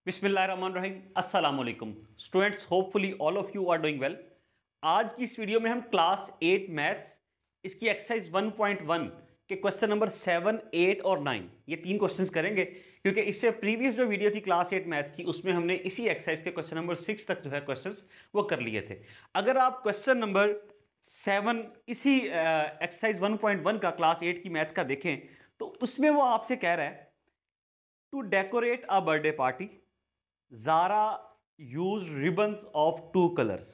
बिस्मिल्लाहिर्रहमानिर्रहीम अस्सलाम वालेकुम students, hopefully all of you are doing well. आज की इस वीडियो में हम क्लास 8 मैथ्स इसकी एक्सरसाइज 1.1 के क्वेश्चन नंबर 7, 8 और 9 ये तीन क्वेश्चंस करेंगे, क्योंकि इससे प्रीवियस जो वीडियो थी क्लास 8 मैथ्स की उसमें हमने इसी एक्सरसाइज के क्वेश्चन नंबर 6 तक जो है क्वेश्चंस वो कर लिए थे। अगर आप क्वेश्चन नंबर 7 इसी एक्सरसाइज 1.1 का क्लास 8 की मैथ्स का देखें तो उसमें वो आपसे कह रहा है to decorate a birthday party Zara use ribbons of 2 colours.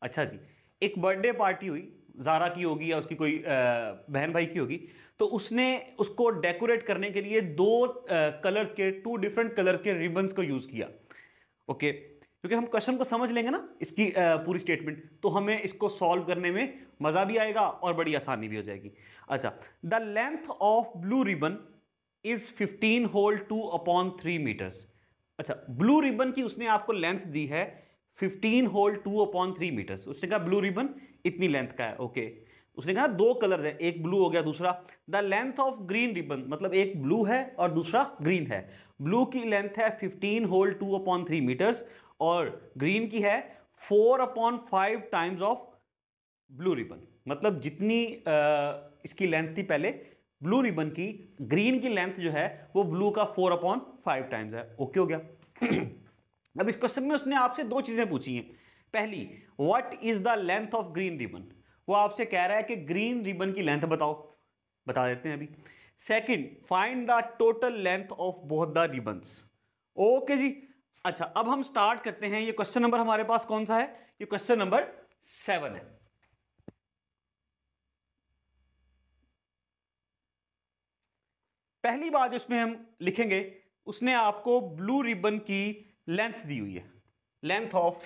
अच्छा जी, एक बर्थडे पार्टी हुई, ज़ारा की होगी या उसकी कोई बहन भाई की होगी, तो उसने उसको डेकोरेट करने के लिए दो कलर्स के 2 डिफरेंट कलर्स के रिबन्स को यूज़ किया। ओके, क्योंकि हम क्वेश्चन को समझ लेंगे ना इसकी पूरी स्टेटमेंट, तो हमें इसको सॉल्व करने में मज़ा भी आएगा और बड़ी आसानी भी हो जाएगी। अच्छा, the length of blue ribbon is 15 whole 2/3 metres. अच्छा, ब्लू रिबन की उसने आपको लेंथ दी है 15 होल 2/3 मीटर्स। उसने कहा ब्लू रिबन इतनी लेंथ का है। ओके, उसने कहा दो कलर्स है, एक ब्लू हो गया दूसरा। The length of green ribbon, मतलब एक ब्लू है और दूसरा ग्रीन है। ब्लू की लेंथ है 15 होल 2/3 मीटर्स और ग्रीन की है 4/5 टाइम्स ऑफ ब्लू रिबन। मतलब जितनी इसकी लेंथ थी पहले ब्लू रिबन की, ग्रीन की लेंथ जो है वो ब्लू का 4/5 टाइम्स है। ओके हो गया। अब इस क्वेश्चन में उसने आपसे दो चीजें पूछी हैं। पहली, what is the length of green ribbon, वो आपसे कह रहा है कि ग्रीन रिबन की लेंथ बताओ, बता देते हैं अभी। Second, find the total length of both the ribbons. Okay ji. अच्छा, अब हम स्टार्ट करते हैं। ये क्वेश्चन नंबर हमारे पास कौन सा है? ये क्वेश्चन नंबर 7 है। पहली बात उसमें हम लिखेंगे, उसने आपको ब्लू रिबन की लेंथ दी हुई है। लेंथ ऑफ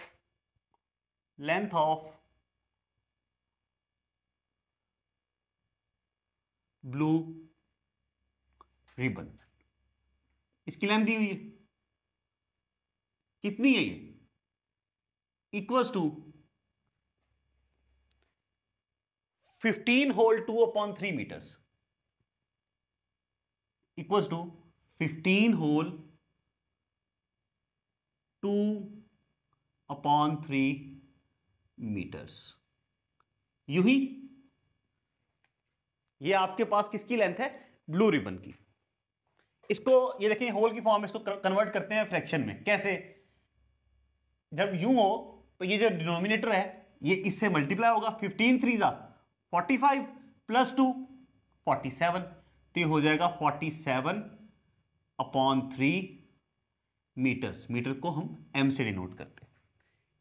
ब्लू रिबन, इसकी लेंथ दी हुई है। कितनी है ये? Equals to 15 whole 2/3 metres, equals to 15 whole 2/3 metres. यू ही ये आपके पास किसकी लेंथ है? ब्लू रिबन की। इसको ये देखें होल की फॉर्म में, इसको कन्वर्ट करते हैं फ्रैक्शन में। कैसे? जब यूं हो तो ये जो डिनोमिनेटर है ये इससे मल्टीप्लाई होगा। 15 3 जा 45 प्लस 2 47, तो ये हो जाएगा 47/3 मीटर्स। मीटर को हम एम से डिनोट करते हैं।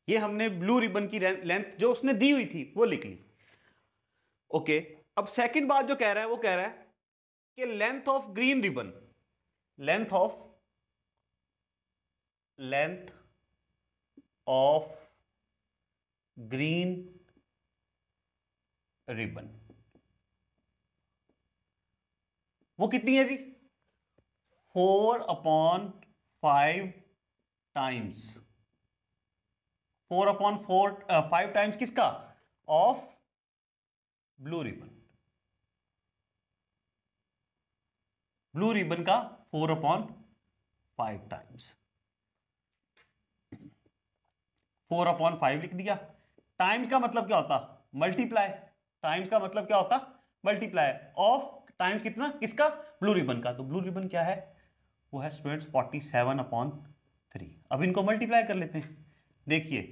ये हमने ब्लू रिबन की लेंथ जो उसने दी हुई थी वो लिख ली। ओके, अब सेकंड बात जो कह रहा है वो कह रहा है कि length of green ribbon, length of green ribbon वो कितनी है जी? 4/5 टाइम्स। 4/5 टाइम्स किसका? Of blue ribbon. Blue ribbon का 4/5 टाइम्स। 4/5 लिख दिया। टाइम्स का मतलब क्या होता? मल्टीप्लाई। टाइम्स का मतलब क्या होता? मल्टीप्लाई ऑफ टाइम्स कितना? किसका? ब्लू रिबन का। तो ब्लू रिबन क्या है? वो है स्टूडेंट्स 47/3। अब इनको मल्टीप्लाई कर लेते हैं। देखिए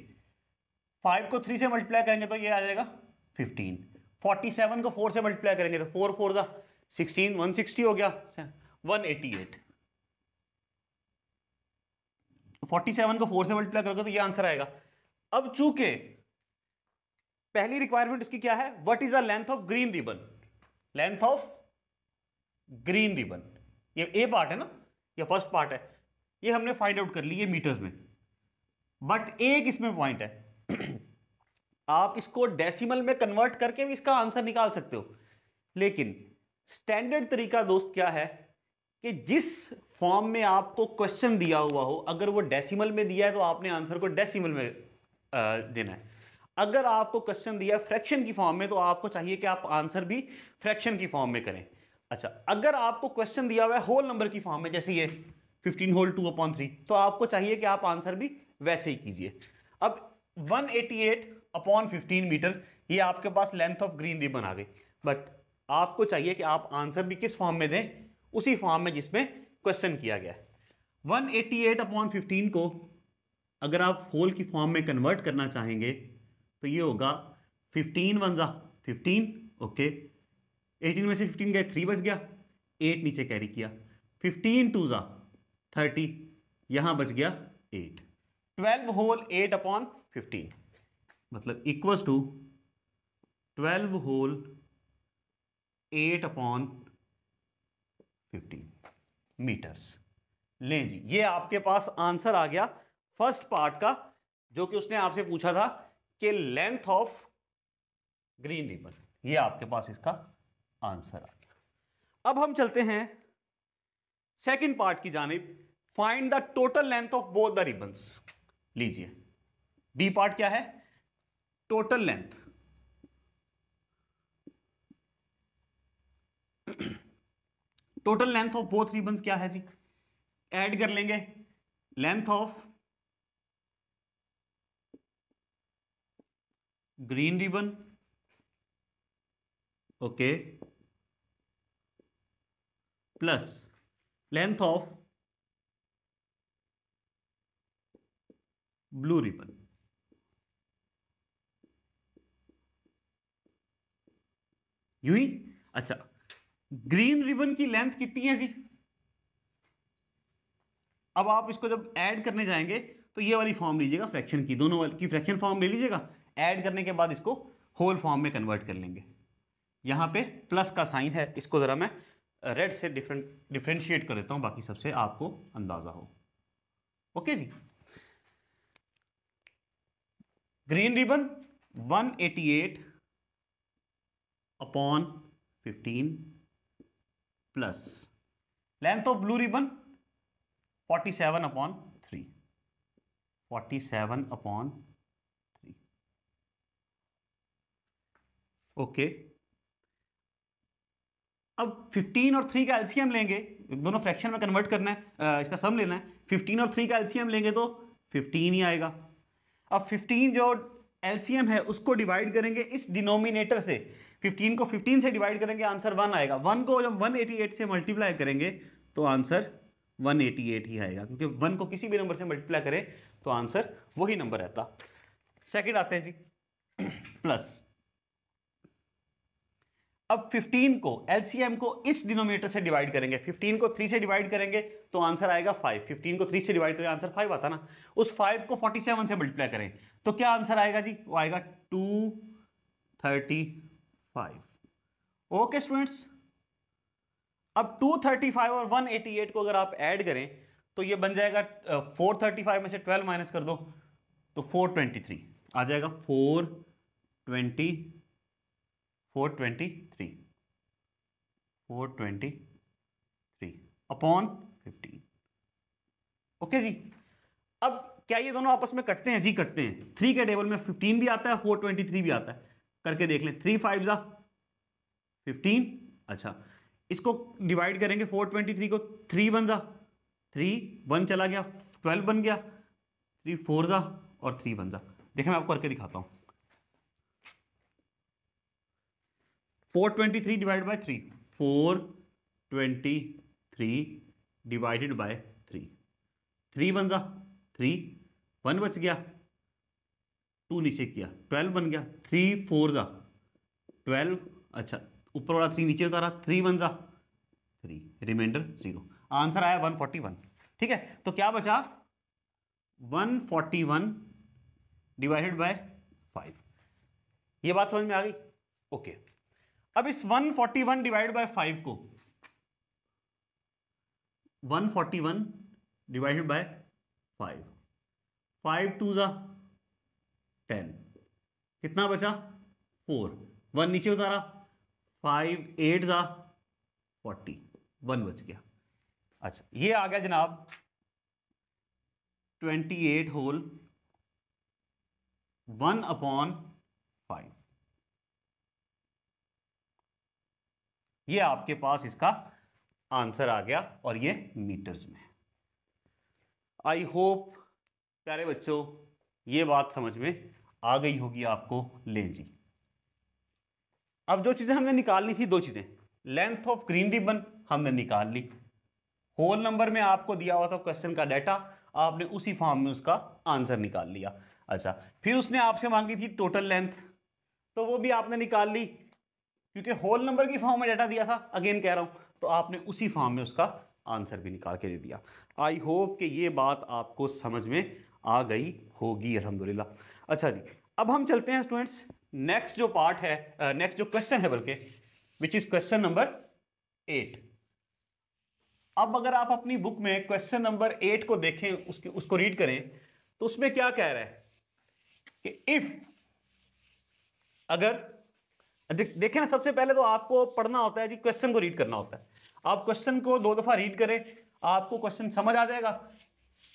5 को 3 से मल्टीप्लाई करेंगे तो ये आ जाएगा 15। 47 को 4 से मल्टीप्लाई करेंगे तो 4 4 जा 16, 160 हो गया, 188। 47 को 4 से मल्टीप्लाई करोगे तो ये आंसर आएगा। अब चूंकि पहली रिक्वायरमेंट इसकी क्या है? What is the length of green ribbon. Length of green ribbon, ये ए पार्ट है ना, ये फर्स्ट पार्ट है, ये हमने फाइंड आउट कर ली है मीटर्स में। बट एक इसमें पॉइंट है, आप इसको डेसिमल में कन्वर्ट करके भी इसका आंसर निकाल सकते हो, लेकिन स्टैंडर्ड तरीका दोस्त क्या है कि जिस फॉर्म में आपको क्वेश्चन दिया हुआ हो, अगर वो डेसिमल में दिया है तो आपने आंसर को डेसिमल में देना है। अगर आपको क्वेश्चन दिया फ्रैक्शन की फॉर्म में तो आपको चाहिए कि आप आंसर भी फ्रैक्शन की फॉर्म में करें। अच्छा, अगर आपको क्वेश्चन दिया हुआ है होल नंबर की फॉर्म में, जैसे ये 15 होल 2/3, तो आपको चाहिए कि आप आंसर भी वैसे ही कीजिए। अब 188/15 मीटर, ये आपके पास लेंथ ऑफ ग्रीन रिबन आ गई, बट आपको चाहिए कि आप आंसर भी किस फॉर्म में दें, उसी फॉर्म में जिसमें क्वेश्चन किया गया है। 188/15 को अगर आप होल की फॉर्म में कन्वर्ट करना चाहेंगे तो ये होगा 15 वन जा 15, ओके, 18 में से 15 गए 3 बच गया, 8 नीचे कैरी किया, 15 टू जा 30, यहां बच गया 8, 12 होल 8/15 मतलब इक्वल्स टू 12 होल 8/15 मीटर्स। लें जी, ये आपके पास आंसर आ गया फर्स्ट पार्ट का, जो कि उसने आपसे पूछा था कि लेंथ ऑफ ग्रीन रिबन, ये आपके पास इसका आंसर आ गया। अब हम चलते हैं सेकंड पार्ट की जानिब, find the total length of both the ribbons. लीजिए, बी पार्ट क्या है, total length. Total length of both ribbons क्या है जी, ऐड कर लेंगे length of green ribbon, okay, plus length of blue ribbon. यू ही, अच्छा, ग्रीन रिबन की लेंथ कितनी है जी, अब आप इसको जब ऐड करने जाएंगे तो ये वाली फॉर्म लीजिएगा फ्रैक्शन की, दोनों वाली की फ्रैक्शन फॉर्म ले लीजिएगा, ऐड करने के बाद इसको होल फॉर्म में कन्वर्ट कर लेंगे। यहां पे प्लस का साइन है, इसको जरा मैं रेड से डिफरेंशिएट कर देता हूं, बाकी सबसे आपको अंदाजा हो। ओके जी, green ribbon 188/15 plus length of blue ribbon 47/3, 47/3, okay. अब 15 और 3 का एलसीएम लेंगे, दोनों फ्रैक्शन में कन्वर्ट करना है, इसका सम लेना है, 15 और 3 का एलसीएम लेंगे तो 15 ही आएगा। अब 15 जो एलसीएम है उसको डिवाइड करेंगे इस डिनोमिनेटर से, 15 को 15 से डिवाइड करेंगे, आंसर 1 आएगा। 1 को जब 188 से मल्टीप्लाई करेंगे तो आंसर 188 ही आएगा, क्योंकि 1 को किसी भी नंबर से मल्टीप्लाई करें तो आंसर वही नंबर रहता। सेकंड आते हैं जी, प्लस अब 15 को एलसीएम को इस डिनोमिनेटर से डिवाइड करेंगे, 15 को 3 से डिवाइड करेंगे तो आंसर आएगा 5, 15 को 3 से डिवाइड करेंगे आंसर 5 आता ना, उस 5 को 47 से मल्टीप्लाई करें तो क्या आंसर आएगा जी, वो आएगा 235। ओके स्टूडेंट्स, अब 235 और 188 को अगर आप ऐड करें तो ये बन जाएगा 435 में से 12 माइनस कर दो तो 423 आ जाएगा, 423 अपॉन 15। ओके जी, अब क्या ये दोनों आपस में कटते हैं जी, कटते हैं। 3 के टेबल में 15 भी आता है, 423 भी आता है, करके देख लें। 3 5 जा 15, अच्छा इसको डिवाइड करेंगे 423 को, 3 1 जा 3, 1 चला गया 12 बन गया, 3 4 जा और 3 1 जा। देखें मैं आपको करके दिखाता हूं, 423 डिवाइड बाय 3, 423 डिवाइडेड बाय 3, 3 1 जा 3, 1 बच गया, 2 नीचे किया 12 बन गया, 3 4 जा 12, अच्छा ऊपर वाला 3 नीचे उतारा, 3 1 जा 3, रिमाइंडर 0, आंसर आया 141। ठीक है, तो क्या बचा 141 डिवाइडेड बाय 5। ये बात समझ में आ गई? ओके, अब इस 141 डिवाइड बाय 5 को 141 डिवाइडेड बाय 5, 5 2 जा 10, कितना बचा 4, 1 नीचे उतारा, 5 8 जा 40, 1 बच गया। अच्छा ये आ गया जनाब 28 होल 1/5, ये आपके पास इसका आंसर आ गया और ये मीटर्स में। आई होप प्यारे बच्चों ये बात समझ में आ गई होगी आपको। लें जी, अब जो चीजें हमने निकालनी थी, दो चीजें, लेंथ ऑफ ग्रीन रिबन हमने निकाल ली, होल नंबर में आपको दिया हुआ था क्वेश्चन का डाटा, आपने उसी फॉर्म में उसका आंसर निकाल लिया। अच्छा, फिर उसने आपसे मांगी थी टोटल लेंथ, तो वो भी आपने निकाल ली, क्योंकि होल नंबर की फॉर्म में डाटा दिया था, अगेन कह रहा हूं, तो आपने उसी फॉर्म में उसका आंसर भी निकाल के दे दिया। आई होप कि ये बात आपको समझ में आ गई होगी, अल्हम्दुलिल्लाह। अच्छा जी, अब हम चलते हैं स्टूडेंट्स, नेक्स्ट जो पार्ट है, नेक्स्ट जो क्वेश्चन है बल्कि, विच इज क्वेश्चन नंबर 8। अब अगर आप अपनी बुक में क्वेश्चन नंबर 8 को देखें, उसको रीड करें, तो उसमें क्या कह रहा है कि इफ, अगर देखें ना, सबसे पहले तो आपको पढ़ना होता है जी, क्वेश्चन को रीड करना होता है। आप क्वेश्चन को 2 दफा रीड करें, आपको क्वेश्चन समझ आ जाएगा,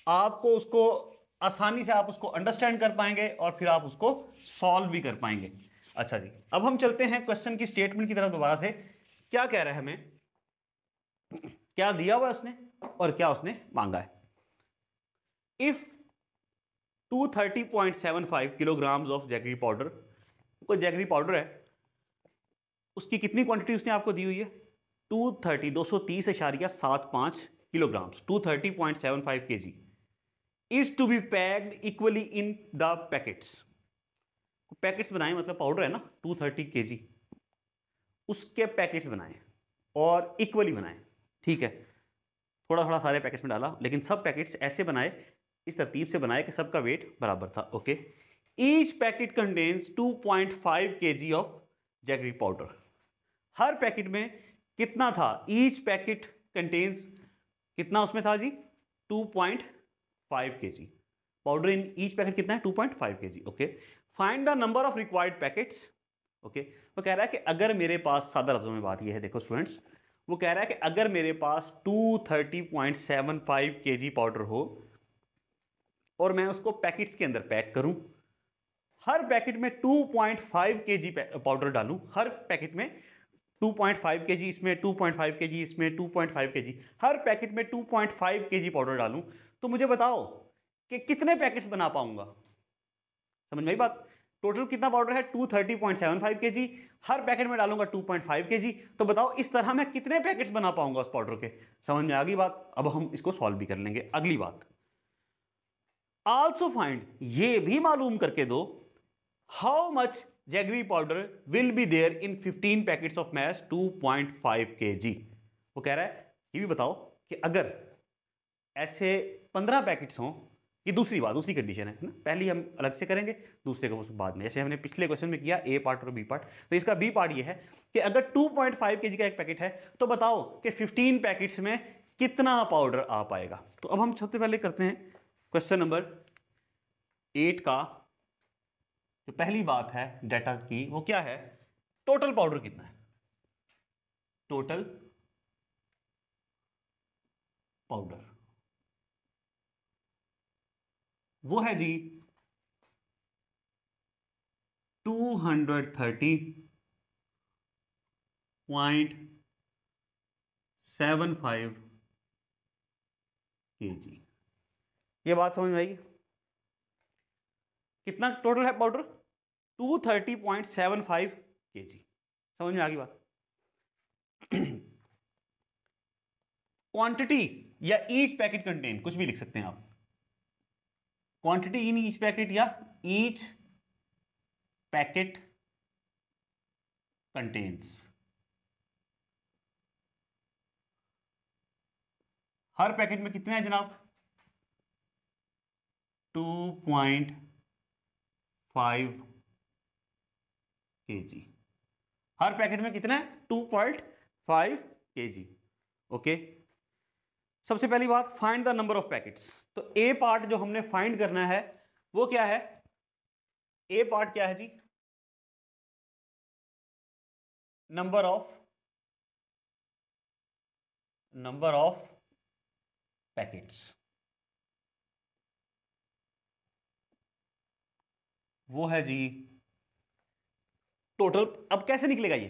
आपको उसको आसानी से आप उसको अंडरस्टैंड कर पाएंगे और फिर आप उसको सॉल्व भी कर पाएंगे। अच्छा जी, अब हम चलते हैं क्वेश्चन की स्टेटमेंट की तरफ दोबारा से। क्या कह रहा है हमें, क्या दिया हुआ है उसने और क्या उसने मांगा है। If 230.75 kilograms of jaggery powder, कोई जैगरी पाउडर है, उसकी कितनी क्वांटिटी उसने आपको दी हुई है, 230.75 kilograms, 230.75 kg is to be packed equally in the packets. Packets बनाए, मतलब पाउडर है ना 230 kg, उसके पैकेट्स बनाए और इक्वली बनाए, ठीक है, थोड़ा थोड़ा सारे पैकेट्स में डाला, लेकिन सब पैकेट्स ऐसे बनाए, इस तरतीब से बनाए कि सबका वेट बराबर था। Okay, each packet contains 2.5 kg of jaggery powder. Her packet में कितना था, ईच पैकेट कंटेन्स, कितना उसमें था जी, 2.5 kg powder in each packet, कितना है 2.5 kg। Okay, find the number of required packets. Okay, वो कह रहा है कि अगर मेरे पास, सादा लफ्जों में बात यह है, देखो स्टूडेंट्स, वो कह रहा है कि अगर मेरे पास 230.75 kg पाउडर हो और मैं उसको पैकेट्स के अंदर पैक करूं, हर पैकेट में 2.5 kg पाउडर डालूं, हर पैकेट में 2.5 kg इसमें, 2.5 kg इसमें, 2.5 kg, हर पैकेट में 2.5 kg पाउडर डालूं, तो मुझे बताओ कि कितने पैकेट्स बना पाऊंगा। समझ में आई बात, टोटल कितना पाउडर है 230.75 kg, हर पैकेट में डालूंगा 2.5 kg, तो बताओ इस तरह मैं कितने पैकेट्स बना पाऊंगा उस पाउडर के। समझ में आ गई बात, अब हम इसको सॉल्व भी कर लेंगे। अगली बात, आल्सो फाइंड, ये भी मालूम करके दो, how much jaggery powder will be there in 15 packets of mass 2.5 kg। वो कह रहा है ये भी बताओ कि अगर ऐसे 15 पैकेट्स हों, ये दूसरी बात, दूसरी कंडीशन है ना, पहली हम अलग से करेंगे, दूसरे को बाद में, जैसे हमने पिछले क्वेश्चन में किया ए पार्ट और बी पार्ट, तो इसका बी पार्ट ये है कि अगर 2.5 kg का एक पैकेट है, तो बताओ कि 15 पैकेट्स में कितना पाउडर आ पाएगा। तो अब हम सबसे पहले करते हैं क्वेश्चन नंबर 8 का, जो पहली बात है डाटा की, वो क्या है, टोटल पाउडर कितना है, टोटल पाउडर वो है जी 230.75 kg। ये बात समझ में आएगी, कितना टोटल है पाउडर, 230.75 kg। समझ में आ गई बात। क्वांटिटी या ईच पैकेट कंटेन, कुछ भी लिख सकते हैं आप, क्वांटिटी इन ईच पैकेट या ईच पैकेट कंटेन्स, हर पैकेट में कितने हैं जनाब, 2.5 kg, हर पैकेट में कितना है 2.5 kg। ओके, सबसे पहली बात, find the number of packets. तो ए पार्ट जो हमने फाइंड करना है वो क्या है, ए पार्ट क्या है जी, नंबर ऑफ पैकेट्स, वो है जी टोटल। अब कैसे निकलेगा ये,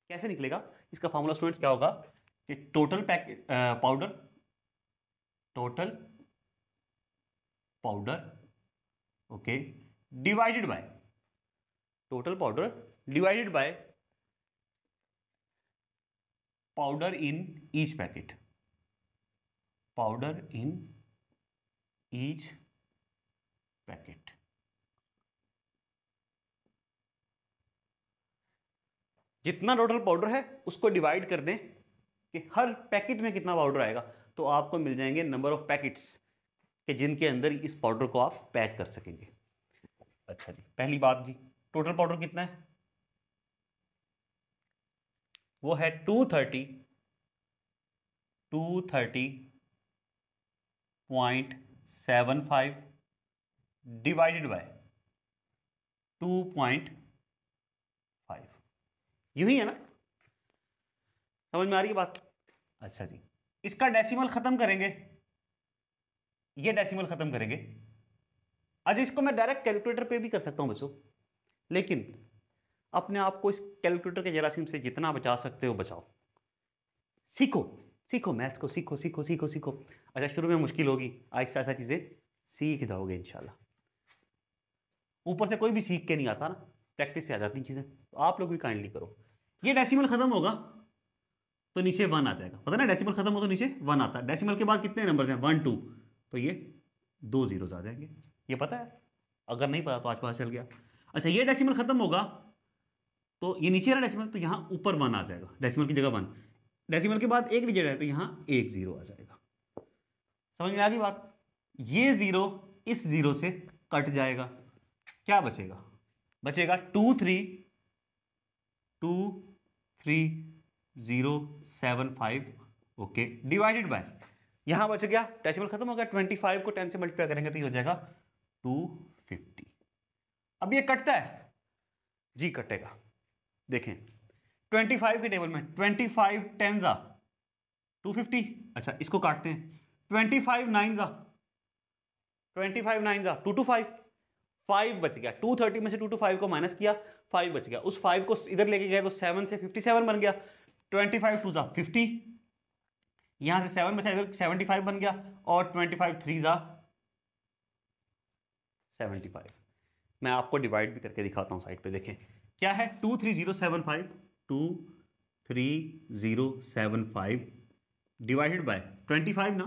कैसे निकलेगा, इसका फॉर्मूला स्टूडेंट्स क्या होगा कि total packet powder, total powder, okay, divided by total powder divided by powder in each packet, powder in each packet. जितना टोटल पाउडर है उसको डिवाइड कर दें कि हर पैकेट में कितना पाउडर आएगा, तो आपको मिल जाएंगे नंबर ऑफ पैकेट्स कि जिनके अंदर इस पाउडर को आप पैक कर सकेंगे। अच्छा जी, पहली बात जी, टोटल पाउडर कितना है? वो है 230.75 डिवाइडेड बाय 2.5। यूं ही है ना, समझ में आ रही है बात? अच्छा जी, इसका डेसिमल खत्म करेंगे, ये डेसिमल खत्म करेंगे। अच्छा, इसको मैं डायरेक्ट कैलकुलेटर पे भी कर सकता हूं बच्चों, लेकिन अपने आप को इस कैलकुलेटर के जरासीम से जितना बचा सकते हो बचाओ। सीखो सीखो मैथ्स को, सीखो सीखो सीखो सीखो। अच्छा, शुरू में मुश्किल होगी, आहिस्ता आहिस्ता चीजें सीख जाओगे इंशाल्लाह। ऊपर से कोई भी सीख के नहीं आता ना, प्रैक्टिस से आ जाती चीजें, तो आप लोग भी काइंडली करो। ये डेसिमल खत्म होगा तो नीचे 1 आ जाएगा, पता ना, डेसिमल खत्म हो तो नीचे 1 आता है। डेसिमल के बाद कितने नंबर्स हैं? 1 2, तो ये 2 zeros आ जाएंगे, ये पता है? अगर नहीं पता तो आज पता चल गया। अच्छा, ये डेसिमल खत्म होगा तो ये नीचे रहा डेसिमल, तो यहां ऊपर 1 आ जाएगा, डेसिमल की जगह 1। डेसिमल के बाद एक डिजिट है तो यहां 1 0 आ जाएगा। समझ में आ गई बात? ये 0 इस 0 से कट जाएगा, क्या बचेगा? बचेगा 23075, ओके, डिवाइडेड बाय, यहां बच गया, डेसिमल खत्म हो गया, 25 को 10 से मल्टीप्लाई करेंगे तो ये हो जाएगा 250। अब ये कटता है जी? कटेगा। देखें 25 के टेबल में 25 10 जा 250। अच्छा, इसको काटते हैं, 25 9 जा 225, 5 बच गया। 230 में से 225 को माइनस किया, 5 बच गया। उस 5 को इधर लेके गए तो 7 से 57 बन गया। 25 2 जा 50, यहां से 7 बचा, इधर 75 बन गया, और 25 3 जा 75। मैं आपको डिवाइड भी करके दिखाता हूं, साइड पे देखें क्या है। 23075 डिवाइडेड बाय 25 ना,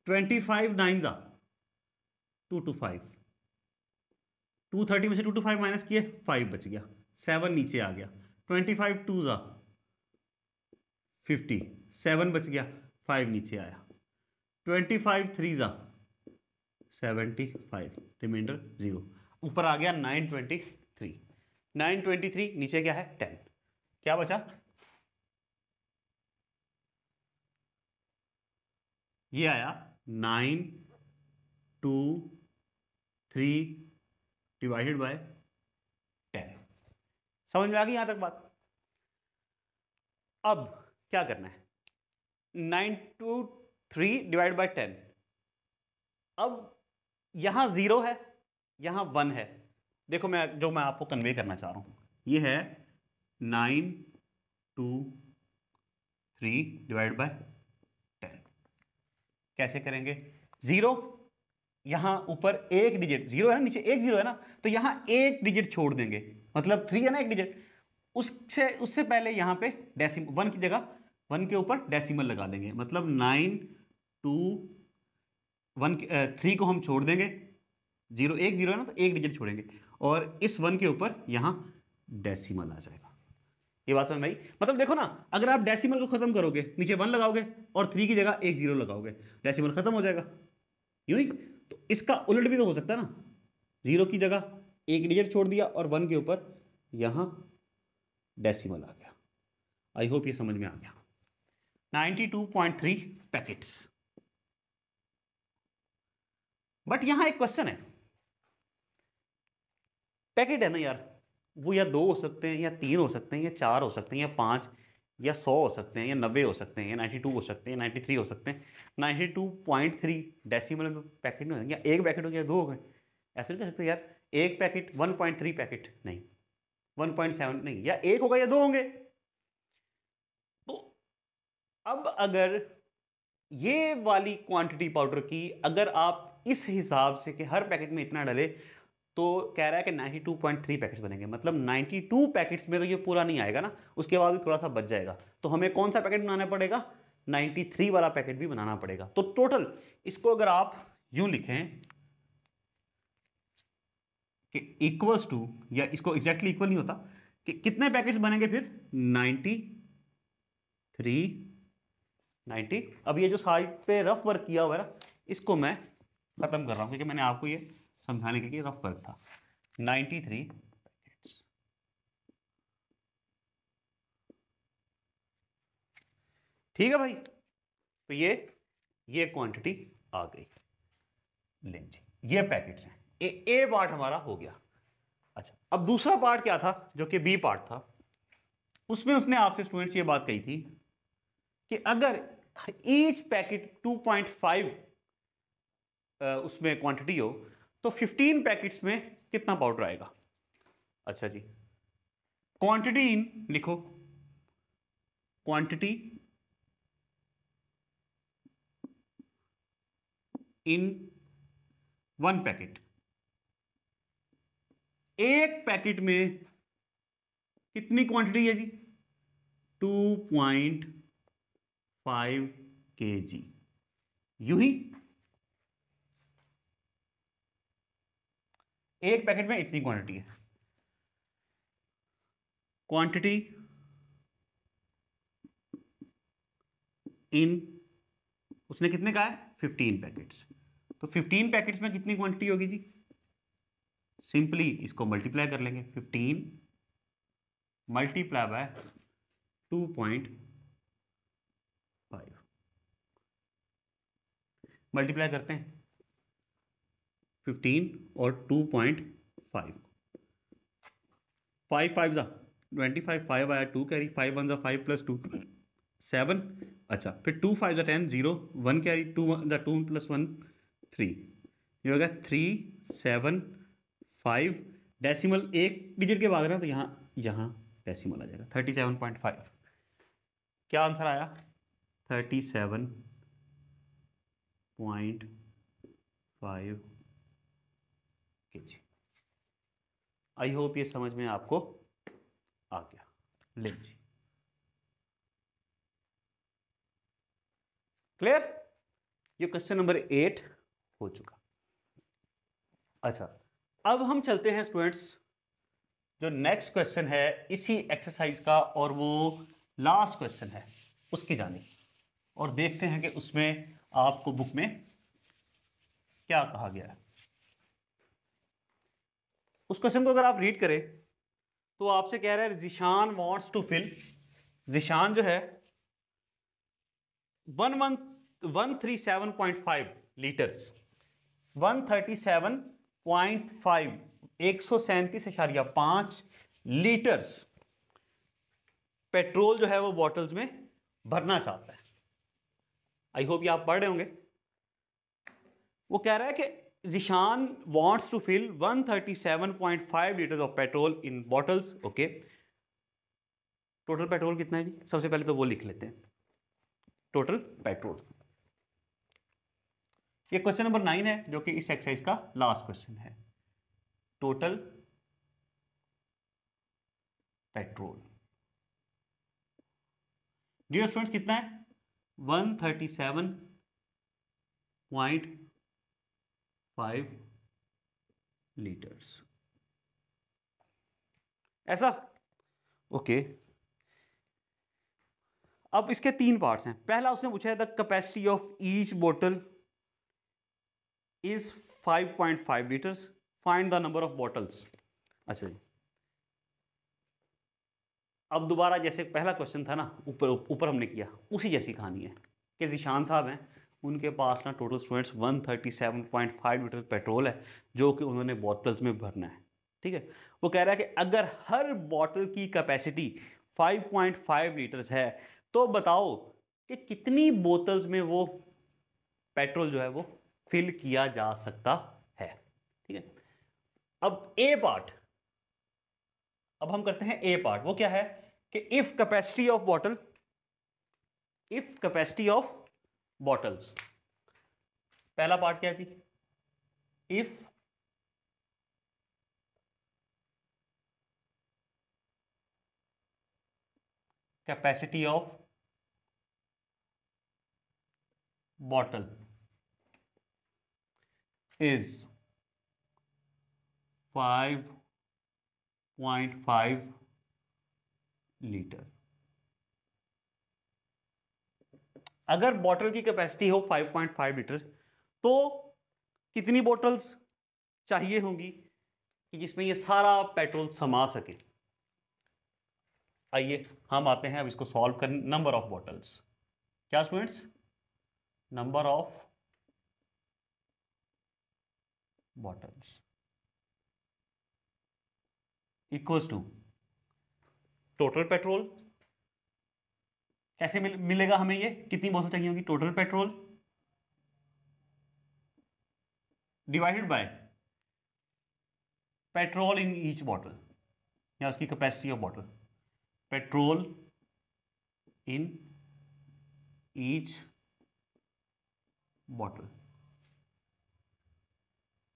25 9 जा 225, 230 में से 225 माइनस किए, 5 बच गया, 7 नीचे आ गया। 25 2 जा 50, 7 बच गया, 5 नीचे आया। 25 3 जा 75, रिमाइंडर 0, ऊपर आ गया 923। 923 नीचे क्या है? 10, क्या बचा? ये आया 923 डिवाइडेड बाय 10। समझ में आ गई यहां तक बात? अब क्या करना है? 923 डिवाइड बाय 10। अब यहां 0 है, यहां 1 है। देखो मैं आपको कन्वे करना चाह रहा हूं, ये है 923 डिवाइड बाय 10। कैसे करेंगे? 0 यहां ऊपर एक डिजिट 0 है ना, नीचे एक 0 है ना, तो यहां एक डिजिट छोड़ देंगे, मतलब 3 है ना एक डिजिट, उससे पहले यहां पे डेसिमल 1 की जगह 1 के ऊपर डेसिमल लगा देंगे, मतलब 9 2 1 3 को हम छोड़ देंगे, 0 एक 0 है ना, तो एक डिजिट छोड़ेंगे, और इस 1 के ऊपर यहां डेसिमल आ जाएगा। ये बात समझ में आई? मतलब देखो ना, अगर आप डेसिमल को खत्म करोगे, नीचे 1 लगाओगे और 3 की जगह एक 0 लगाओगे, डेसिमल खत्म हो जाएगा। यूं ही तो इसका उलट भी तो हो सकता है ना, 0 की जगह एक डिजिट छोड़ दिया और 1 के ऊपर यहां डेसिमल आ गया। आई होप ये समझ में आ गया। 92.3 पैकेट्स। बट यहां एक क्वेश्चन है, पैकेट है ना यार, वो या 2 हो सकते हैं, या 3 हो सकते हैं, या 4 हो सकते हैं, या 5, या 100 हो सकते हैं, या 90 हो सकते हैं, या 92 हो सकते हैं, 93 हो सकते हैं। 92.3 डेसिमल में पैकेट नहीं हो जाएंगे, या एक पैकेट हो गया, 2 हो गए, ऐसे नहीं कह सकते यार। एक पैकेट 1.3 पैकेट नहीं, 1.7 नहीं, या एक होगा या 2 होंगे। तो अब अगर ये वाली क्वांटिटी पाउडर की अगर आप इस हिसाब से कि हर पैकेट में इतना डाले, तो कह रहा है कि 92.3 पैकेट्स बनेंगे, मतलब 92 पैकेट्स में तो ये पूरा नहीं आएगा ना, उसके बाद भी थोड़ा सा बच जाएगा। तो हमें कौन सा पैकेट बनाना पड़ेगा, 93 वाला पैकेट भी बनाना पड़ेगा। तो टोटल इसको अगर आप यूं लिखें कि इक्वल्स टू, या इसको एग्जैक्टली इक्वल नहीं होता, कि कितने पैकेट्स बनेंगे फिर 93 90। अब ये जो साइड पे रफ वर्क किया हुआ है ना, इसको मैं खत्म कर रहा हूं क्योंकि मैंने आपको ये समझाने के लिए रफ वर्क था। 93 पैकेट्स, ठीक है भाई। तो ये क्वांटिटी आ गई। लें जी, ये पैकेट्स हैं। ए पार्ट हमारा हो गया। अच्छा, अब दूसरा पार्ट क्या था जो कि बी पार्ट था, उसमें उसने आपसे स्टूडेंट्स ये बात कही थी कि अगर ईच पैकेट 2.5 उसमें क्वांटिटी हो तो 15 पैकेट्स में कितना पाउडर आएगा। अच्छा जी, क्वांटिटी इन लिखो, क्वांटिटी इन 1 पैकेट, एक पैकेट में कितनी क्वांटिटी है जी, 2.5 kg। यूं ही एक पैकेट में इतनी क्वांटिटी है। क्वांटिटी इन, उसने कितने कहा है, 15 पैकेट्स। तो 15 पैकेट्स में कितनी क्वांटिटी होगी जी, सिंपली इसको मल्टीप्लाई कर लेंगे, 15 मल्टीप्लाई बाय 2.5, मल्टीप्लाई करते हैं 15 और 2.5, 5 5 जा 25, 5 आया 2 कैरी, 5 1 जा 5 प्लस 2 7। अच्छा, फिर 2 5 जा 10, 0 1 कैरी, 2 जा 2 प्लस 1 3, ये हो गया 3 7 5। डेसिमल एक डिजिट के बाद ना, तो यहाँ डेसिमल आ जाएगा 37.5। क्या आंसर आया, 37.5 kg। आई होप ये समझ में आपको आ गया। ले जी, क्लियर, ये क्वेश्चन नंबर 8 हो चुका। अच्छा, अब हम चलते हैं स्टूडेंट्स जो नेक्स्ट क्वेश्चन है इसी एक्सरसाइज का, और वो लास्ट क्वेश्चन है उसकी जानी, और देखते हैं कि उसमें आपको बुक में क्या कहा गया है। उस क्वेश्चन को अगर आप रीड करें तो आपसे कह रहा है Zeeshan wants to fill, Zeeshan जो है 137.5 लीटर्स, 137.5 137.5 लीटर्स पेट्रोल जो है वो बॉटल्स में भरना चाहता है। आई होप ये आप पढ़ रहे होंगे। वो कह रहा है कि Zeeshan wants to fill 137.5 litres of petrol in bottles. Okay, total petrol कितना है जी, सबसे पहले तो वो लिख लेते हैं, टोटल पेट्रोल। ये क्वेश्चन नंबर 9 है जो कि इस एक्सरसाइज का लास्ट क्वेश्चन है। टोटल पेट्रोल डियर स्टूडेंट्स कितना है, 137.5 लीटर्स, ऐसा। ओके, अब इसके 3 पार्ट्स हैं। पहला उसने पूछा है द कैपेसिटी ऑफ ईच बोतल is 5.5 litres, find the number of bottles. अच्छा जी, अब दोबारा जैसे पहला क्वेश्चन था ना, ऊपर हमने किया, उसी जैसी कहानी है कि जिशान साहब हैं, उनके पास ना टोटल स्टूडेंट्स 137.5 लीटर पेट्रोल है जो कि उन्होंने बॉटल्स में भरना है। ठीक है, वो कह रहा है कि अगर हर बॉटल की कैपेसिटी 5.5 लीटर्स है तो बताओ कि कितनी बोतल्स में वो पेट्रोल जो है वो फिल किया जा सकता है। ठीक है, अब ए पार्ट, अब हम करते हैं ए पार्ट। वो क्या है कि इफ कैपेसिटी ऑफ बॉटल्स। पहला पार्ट क्या है जी, if capacity of bottle is 5.5 litre. अगर बॉटल की कैपेसिटी हो 5.5 लीटर तो कितनी बॉटल्स चाहिए होंगी कि जिसमें ये सारा पेट्रोल समा सके। आइए हम आते हैं अब इसको सॉल्व करने। नंबर ऑफ बॉटल्स, क्या students, number of bottles equals to total petrol. कैसे मिलेगा हमें ये, कितनी बोतल चाहिए होगी, total petrol divided by petrol in each bottle, या उसकी capacity of bottle, petrol in each bottle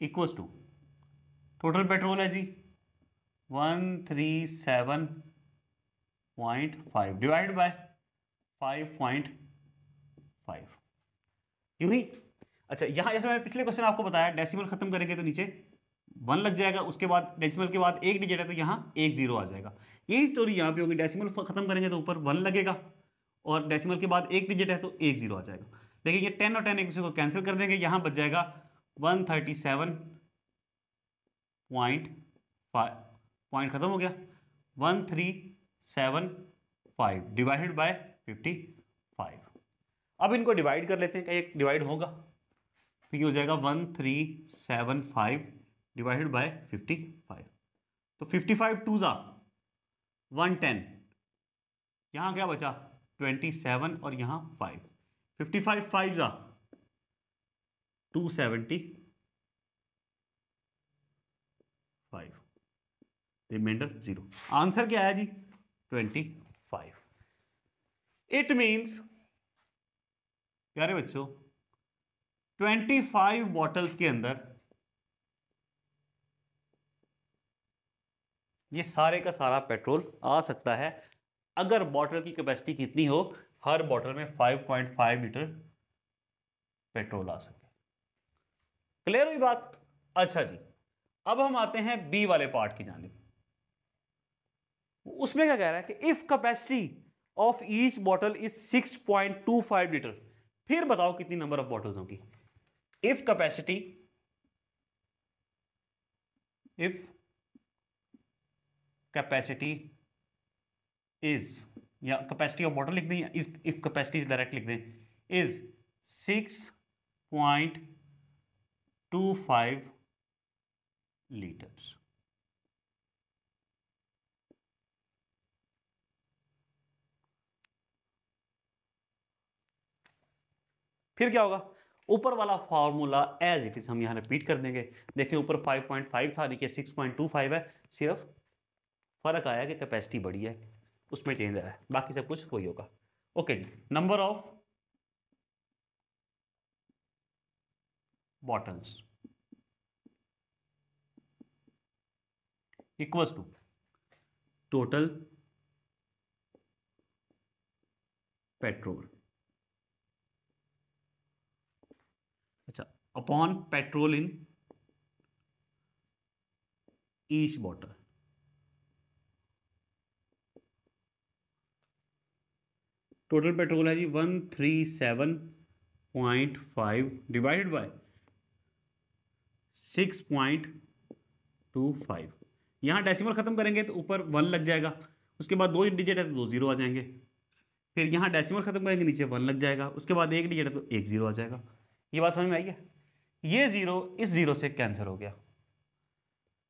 equals to total petrol है जी 137.5 डिवाइड बाय 5.5, यूं ही। अच्छा, यहां जैसे मैंने पिछले क्वेश्चन आपको बताया, डेसिमल खत्म करेंगे तो नीचे 1 लग जाएगा, उसके बाद डेसिमल के बाद एक डिजिट है तो यहां 1 0 आ जाएगा। यही स्टोरी यहां पे होगी, डेसिमल खत्म करेंगे तो ऊपर 1 लगेगा और डेसिमल के बाद एक डिजिट है तो 1 0 आ जाएगा। लेकिन ये 10 और 10 एक दूसरे को कैंसिल कर देंगे, यहां बच जाएगा 137.5, पॉइंट खत्म हो गया, 1375 डिवाइडेड बाय 55। अब इनको डिवाइड कर लेते हैं, क्या एक डिवाइड होगा, तो ये हो जाएगा 1375 डिवाइडेड बाय 55। तो 55 टू जा 110, यहां क्या बचा 27 और यहां 5, 55 5 जा 275, रिमाइंडर 0। आंसर क्या आया जी 25। इट मींस प्यारे बच्चों 25 बॉटल्स के अंदर ये सारे का सारा पेट्रोल आ सकता है, अगर बॉटल की कैपेसिटी कितनी हो, हर बॉटल में 5.5 लीटर पेट्रोल आ सके। क्लियर हुई बात। अच्छा जी, अब हम आते हैं बी वाले पार्ट की जानिब। उसमें क्या कह रहा है कि if capacity of each bottle is 6.25 litre, फिर बताओ कितनी नंबर ऑफ बॉटल्स होंगी। इफ कैपेसिटी इज, या कैपेसिटी ऑफ बॉटल लिख दें, या इफ कैपेसिटी इज डायरेक्ट लिख दें, इज 6.25 लीटर्स। फिर क्या होगा, ऊपर वाला फॉर्मूला एज इट इज हम यहां रिपीट कर देंगे। देखिए ऊपर 5.5 था, नीचे 6.25 है, सिर्फ फर्क आया कि कैपेसिटी बढ़ी है, उसमें चेंज आया है, बाकी सब कुछ वही होगा। ओके जी, number of bottles equals to total petrol, अच्छा, upon petrol in each bottle. Total petrol है जी 137.5 डिवाइडेड बाय 6.25। यहां डेसिमल खत्म करेंगे तो ऊपर 1 लग जाएगा, उसके बाद 2 डिजिट है तो 2 0 आ जाएंगे, फिर यहां डेसिमल खत्म करेंगे नीचे 1 लग जाएगा, उसके बाद एक डिजिट है तो 1 0 आ जाएगा। ये बात समझ में आई है। ये 0 इस 0 से कैंसिल हो गया।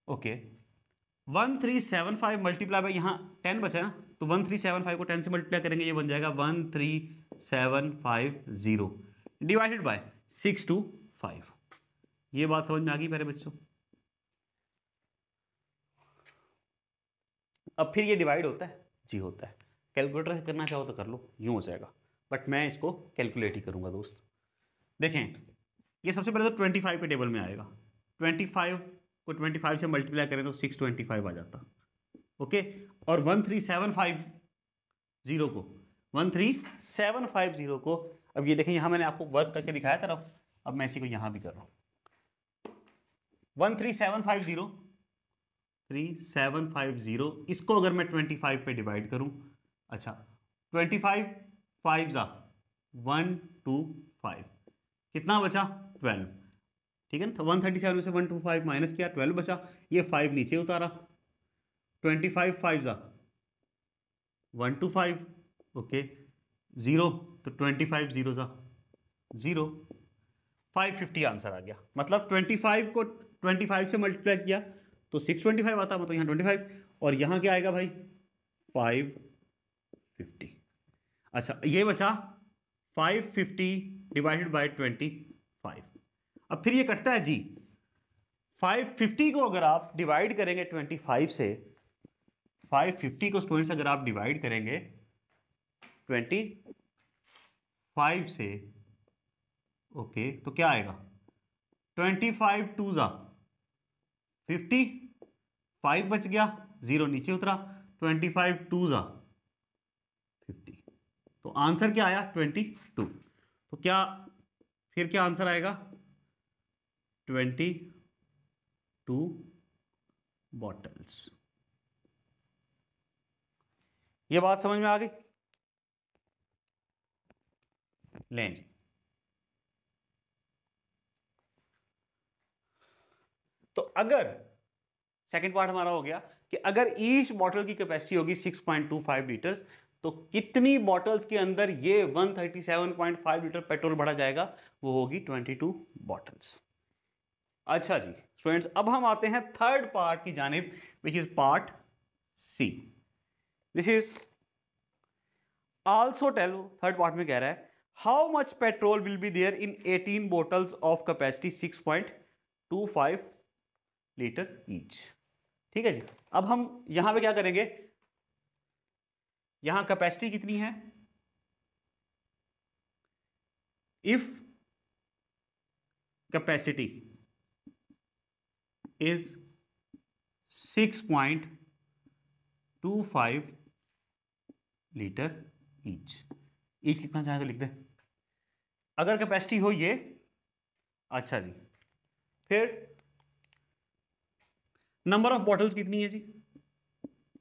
ओके, 1375 मल्टीप्लाई बाय, यहाँ 10 बचा है ना, तो 1375 को 10 से मल्टीप्लाई करेंगे, ये बन जाएगा 13750 डिवाइडेड बाय 625। ये बात समझ में आ गई मेरे बच्चों। अब फिर ये डिवाइड होता है जी, होता है। कैलकुलेटर से करना चाहो तो कर लो, यूं हो जाएगा, बट मैं इसको कैलकुलेट ही करूंगा दोस्त। देखें ये सबसे पहले तो 25 के टेबल में आएगा, 25 को 25 से मल्टीप्लाई करें तो 625 आ जाता, ओके। और 13750 को 13750 को, अब ये देखें यहाँ मैंने आपको वर्क करके दिखाया तरफ, अब मैं इसी को यहाँ भी कर रहा हूँ। 13750 इसको अगर मैं 25 पे डिवाइड करूँ, अच्छा 25 5 जा 125, कितना बचा 12, ठीक है ना। 137 में से 125 माइनस किया 12 बचा, ये 5 नीचे उतारा, 25 5 जा 125, ओके 0 तो 25 0 जा 0, 550 आंसर आ गया। मतलब 25 को 25 से मल्टीप्लाई किया तो 625 आता, मतलब यहाँ 25 और यहाँ क्या आएगा भाई 550। अच्छा ये बचा 550 डिवाइडेड बाय 25। अब फिर ये कटता है जी, 550 को अगर आप डिवाइड करेंगे 25 से, 550 को स्टूडेंट्स अगर आप डिवाइड करेंगे 25 से, ओके तो क्या आएगा 25 2 जा 50, 5 बच गया 0 नीचे उतरा, 25 2 जा 50, तो आंसर क्या आया 22। तो क्या फिर क्या आंसर आएगा 22 बॉटल्स। ये बात समझ में आ गई? लें जी, तो अगर सेकंड पार्ट हमारा हो गया कि अगर ईच बॉटल की कैपेसिटी होगी 6.25 लीटर्स, तो कितनी बॉटल्स के अंदर ये 137.5 लीटर पेट्रोल भरा जाएगा, वो होगी 22 बॉटल्स। अच्छा जी स्टूडेंट्स, अब हम आते हैं थर्ड पार्ट की जानिब, which is part C. This is also tell, third part में कह रहा है how much petrol will be there in 18 bottles of capacity 6.25 litre each. ठीक है जी, अब हम यहां पे क्या करेंगे, यहां कैपेसिटी कितनी है, if capacity is 6.25 litre each लिखना चाहे तो लिख दे, अगर कैपेसिटी हो ये। अच्छा जी, फिर नंबर ऑफ बॉटल्स कितनी है जी,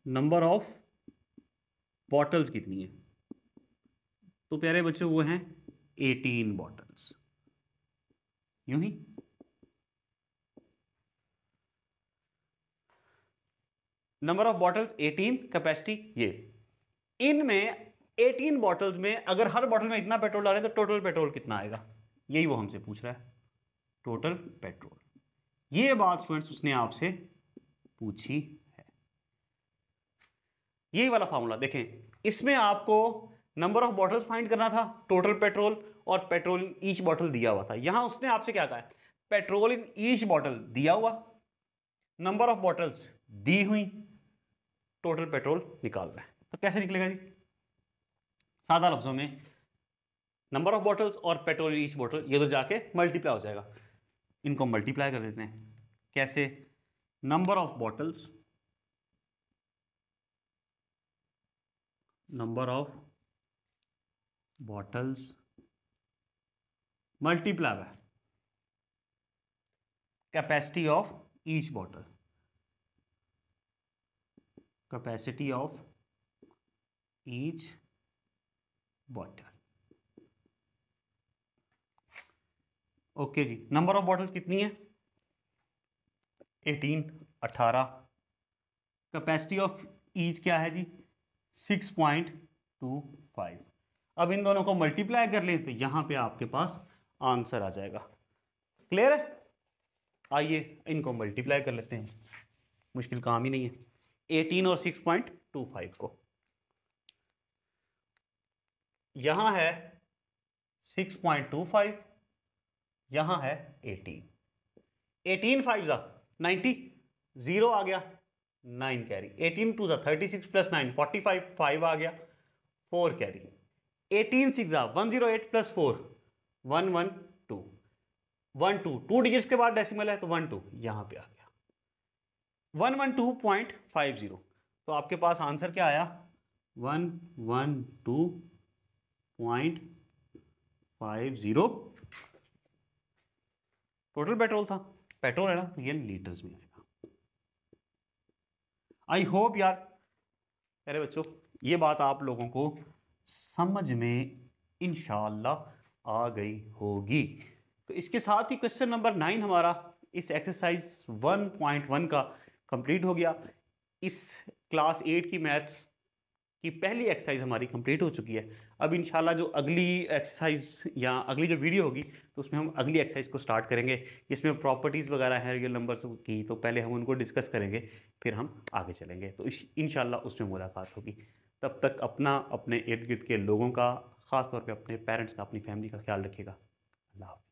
नंबर ऑफ बॉटल्स कितनी है, तो प्यारे बच्चों वो हैं 18 बॉटल्स, यूं ही। नंबर ऑफ बॉटल्स 18, कैपेसिटी ये। इनमें 18 बॉटल्स में अगर हर बॉटल में इतना पेट्रोल डालें तो टोटल पेट्रोल कितना आएगा, यही वो हमसे पूछ रहा है, टोटल पेट्रोल। ये बात स्टूडेंट्स उसने आपसे पूछी है। यही वाला फॉर्मूला देखें, इसमें आपको नंबर ऑफ बॉटल्स फाइंड करना था, टोटल पेट्रोल और पेट्रोल इन ईच बॉटल दिया हुआ था। यहां उसने आपसे क्या कहा है, पेट्रोल इन ईच बॉटल दिया हुआ, नंबर ऑफ बॉटल्स दी हुई, टोटल पेट्रोल निकालना है। तो कैसे निकलेगा जी, सादा लफ्जों में नंबर ऑफ बॉटल्स और पेट्रोल ईच बॉटल ये तो जाके मल्टीप्लाई हो जाएगा, इनको मल्टीप्लाई कर देते हैं। कैसे, number of bottles, number of bottles multiply by capacity of each bottle, capacity of each bottle. Okay जी, नंबर ऑफ बॉटल्स कितनी है 18, 18, कैपेसिटी ऑफ ईच क्या है जी 6.25। अब इन दोनों को मल्टीप्लाई कर लें तो यहां पे आपके पास आंसर आ जाएगा। क्लियर है? आइए इनको मल्टीप्लाई कर लेते हैं, मुश्किल काम ही नहीं है, 18 और 6.25 को। यहां है 6.25, यहां है 18, 18 5 जा 90, 0 आ गया 9 कैरी, 18 2 जा 36 प्लस 9 45, 5 आ गया 4 कैरी, 18 6 जा 108 प्लस 4 112, टू डिजिट्स के बाद डेसिमल है तो 12 यहाँ पे आ गया 112.50। तो आपके पास आंसर क्या आया 112.50। टोटल पेट्रोल था, पेट्रोल है ना, ये लीटर्स में आएगा। आई होप यार अरे बच्चों ये बात आप लोगों को समझ में इंशाल्लाह आ गई होगी। तो इसके साथ ही क्वेश्चन नंबर 9 हमारा इस एक्सरसाइज 1.1 का कंप्लीट हो गया। इस क्लास 8 की मैथ्स की पहली एक्सरसाइज हमारी कंप्लीट हो चुकी है। अब इंशाल्लाह जो अगली एक्सरसाइज या अगली जो वीडियो होगी तो उसमें हम अगली एक्सरसाइज को स्टार्ट करेंगे, जिसमें प्रॉपर्टीज़ वगैरह हैं रियल नंबर्स की। तो पहले हम उनको डिस्कस करेंगे, फिर हम आगे चलेंगे। तो इंशाल्लाह उसमें मुलाकात होगी। तब तक अपना, अपने इर्द गिर्द के लोगों का, ख़ास तौर पे अपने पेरेंट्स का, अपनी फैमिली का ख्याल रखिएगा। अल्लाह हाफ़िज़।